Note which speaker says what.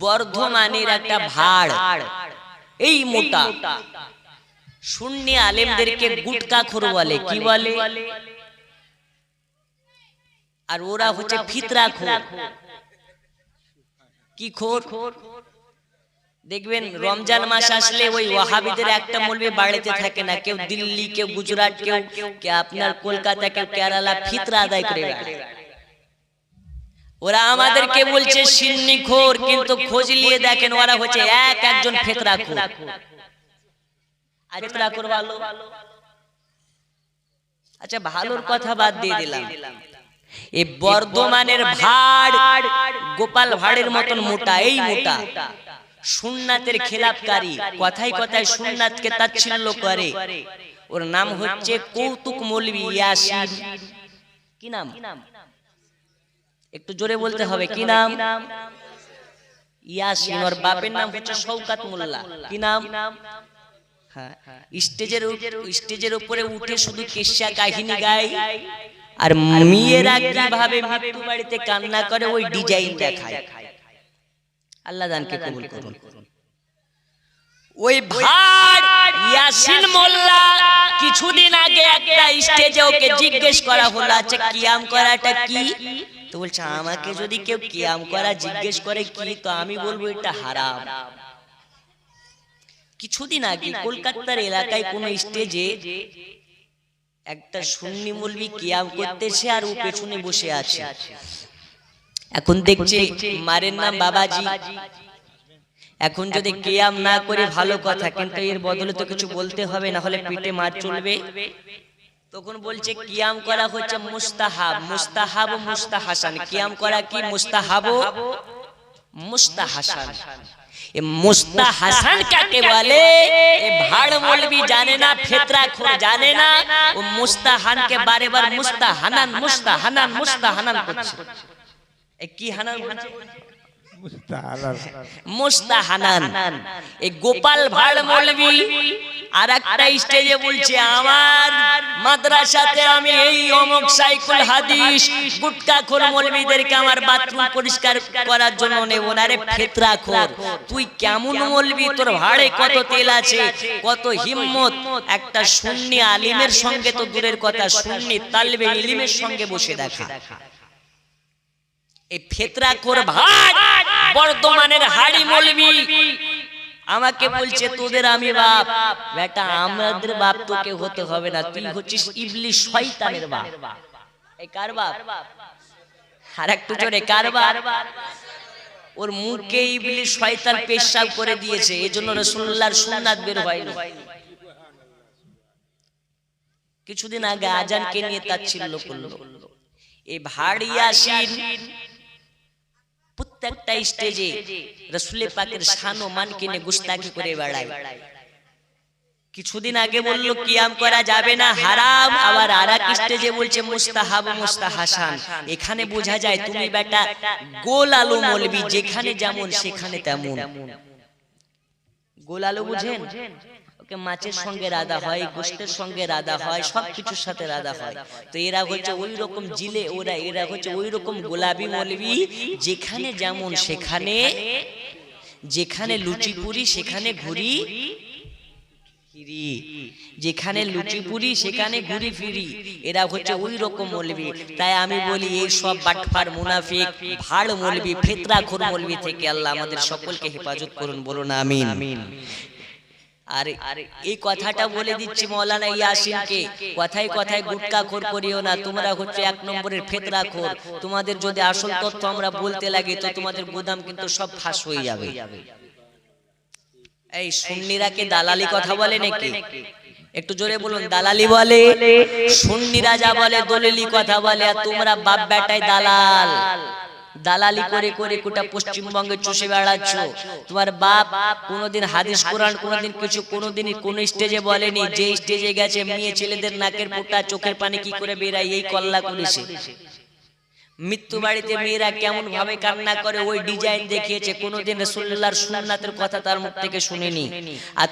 Speaker 1: বর্ধমানের একটা ভাড় এই মোটা সুন্নি আলেমদেরকে গুটকাখোর বলে। কি বলে? আর ওরা হচ্ছে ফিতরাখোর। কি খোর? দেখবেন রমজান মাস আসলে ওই ওয়াহাবিদের একটা মৌলবি বাড়িতে থাকে না, কেউ দিল্লি, কেউ গুজরাট, কেউ আপনার কলকাতা, কেউ কেরালা, ফিতরা আদায় করে বেড়ায়। ওরা আমাদেরকে বলছে সুন্নি খোর, কিন্তু খোঁজ নিয়ে দেখেন ওরা হচ্ছে একজন ফিতরাখোর। ফিতরাখোর ভালো? আচ্ছা, ভালোর কথা বাদ দিয়ে দিলাম। এই বর্ধমানের ভাড় গোপাল ভাড়ের মতন মোটা, এই মোটা সুন্নাতের খেলাফকারী, কথায় কথায় সুন্নাতকে তাচ্ছিল্য করে। ওর নাম হচ্ছে কৌতুক মৌলভী ইয়াসিন। কি নাম? একটু জোরে বলতে হবে। কি নাম? ইয়াসিন। ওর বাপের নাম হচ্ছে শওকাত মোল্লা। কি নাম? হ্যাঁ, স্টেজের উপরে উঠে শুধু কিসসা কাহিনী গায়, আর মেয়েরা কিভাবে মৃত্যু বাড়িতে কান্না করে ওই ডিজাইন দেখায়। আল্লাহ জানকে কবুল করুন। ওই ভাড় ইয়াসিন মোল্লা কিছুদিন আগে একটা স্টেজে ওকে জিজ্ঞেস করা হলো, আচ্ছা কিয়াম করাটা কি? তো বলছে, আমাকে যদি কেউ কিয়াম করা জিজ্ঞেস করে কি, তো আমি বলবো এটা হারাম। কিছুদিন আগে কলকাতার এলাকায় কোন স্টেজে একটা সুন্নি মৌলভী কিয়াম করতেছে আর ও পেছনে বসে আছে। এখন দেখছে মারের নাম বাবাজি। এখন যদি কিয়াম না করে ভালো কথা, কিন্তু এর বদলে তো কিছু বলতে হবে, না হলে পিঠে মার চলবে। তখন বলছে কিয়াম করা হচ্ছে মুস্তাহাব, মুস্তাহাব ও মুস্তাহাসান। কিয়াম করা কি? মুস্তাহাব ও মুস্তাহাসান। মুস্তাহাসান কাকে বলে এ ভাড় মৌলভী জানে না, ফিতরাখোর জানে না। ও মুস্তাহানকে বারে বার মুস্তাহানান মুস্তাহানান মুস্তাহানান করছে। এ কি হানান বলছে? মুস্তাহানান। এই গোপাল ভাড় মৌলভী আর একটা স্টেজে বলছে, আমার মাদ্রাসাতে আমি এই অমুক সাইকুল হাদিস গুটকাখোর মৌলভীদেরকে আমার বাথরুম পরিষ্কার করার জন্য নেব না। রে ফিতরাখোর, তুই কেমন মৌলভী? তোর ভাড়ে কত তেল আছে, কত হিম্মত! একটা সুন্নি আলিমের সঙ্গে তো দূরের কথা, সুন্নি তালবে ইলমের সঙ্গে বসে দেখা। এই ফিতরাখোর ভাড় বর্ধমানের হাড়ি মৌলভী আমাকে বলছে, তোদের আমি বাপ। বেটা, আমাদের বাপ তোকে হতে হবে না, তুই হচ্ছিস ইবলিস, শয়তানের বাপ। এই কার বাপ? আর একটু জোরে, কার বাপ? ওর মুখে ইবলিস শয়তান পেশাব করে দিয়েছে, এজন্য রাসূলুল্লাহর সুন্নাত বের হয়নি। কিছুদিন আগে আজানকে নিয়ে তাচ্ছিল্য করলো। এই ভাড় ইয়াসিন প্রত্যেকটা স্টেজে রাসূল পাকের শান ও মানকে নিয়ে গুস্তাখি করে বেড়ায়। কিছুদিন আগে বলল কিয়াম করা যাবে না, হারাম, আবার আরেক স্টেজে বলছে মুস্তাহাব মুস্তাহাসান। এখানে বোঝা যায় তুমি বেটা গোল আলু মৌলভী, যেখানে যেমন সেখানে তেমন। গোল আলু বুঝেন? ওকে মাছের সঙ্গে রাধা হয়, গোশতের সঙ্গে রাধা হয়, সবকিছুর সাথে রাধা হয়। তো এরা হচ্ছে ওই রকম জিলে, এরা হচ্ছে ওই রকম গোলাপি মৌলভী, যেখানে যেমন সেখানে, যেখানে লুচি পুরি সেখানে ঘুরি ফিরি, যেখানে লুচি পুরি সেখানে ঘুরি ফিরি। এরা হচ্ছে ওই রকম মৌলভী। তাই আমি বলি, এই সব বাটপার মুনাফিক ভাড় মৌলভী ফিতরাখোর মৌলভী থেকে আল্লাহ আমাদের সকলকে হেফাজত করুন, বলুন আমিন। আর এই কথাটা বলে দিচ্ছি মাওলানা ইয়াসিনকে, কথায় কথায় গুটকাখোর করিও না, তোমরা হচ্ছে এক নম্বরের ফিতরাখোর। তোমাদের যদি আসল তথ্য আমরা বলতে লাগি তো তোমাদের গোদাম কিন্তু সব ফাঁস হয়ে যাবে। এই সুন্নিরা কি দালালি কথা বলে নাকি? একটু জোরে বলুন, দালালি বলে? সুন্নিরা যা বলে দলিলি কথা বলে, আর তোমরা বাপ বেটায় দালাল। দালালি করে করে গোটা পশ্চিমবঙ্গে চষে বেড়াচ্ছ। তোমার বাপ কোনোদিন হাদিস কোরআন কোনোদিন কিছু কোনোদিনই কোন স্টেজে বলেনি, যে স্টেজে গেছে মেয়ে ছেলেদের নাকের পোটা চোখের পানি কি করে বেরায় এই কল্লা করেছে। মৃত্যু বাড়িতে মেয়েরা কেমন ভাবে কান্না করে ওই ডিজাইন দেখিয়েছে, কোনোদিন রাসূলুল্লাহর সুন্নাতের কথা তার মুখ থেকে শুনিনি। আর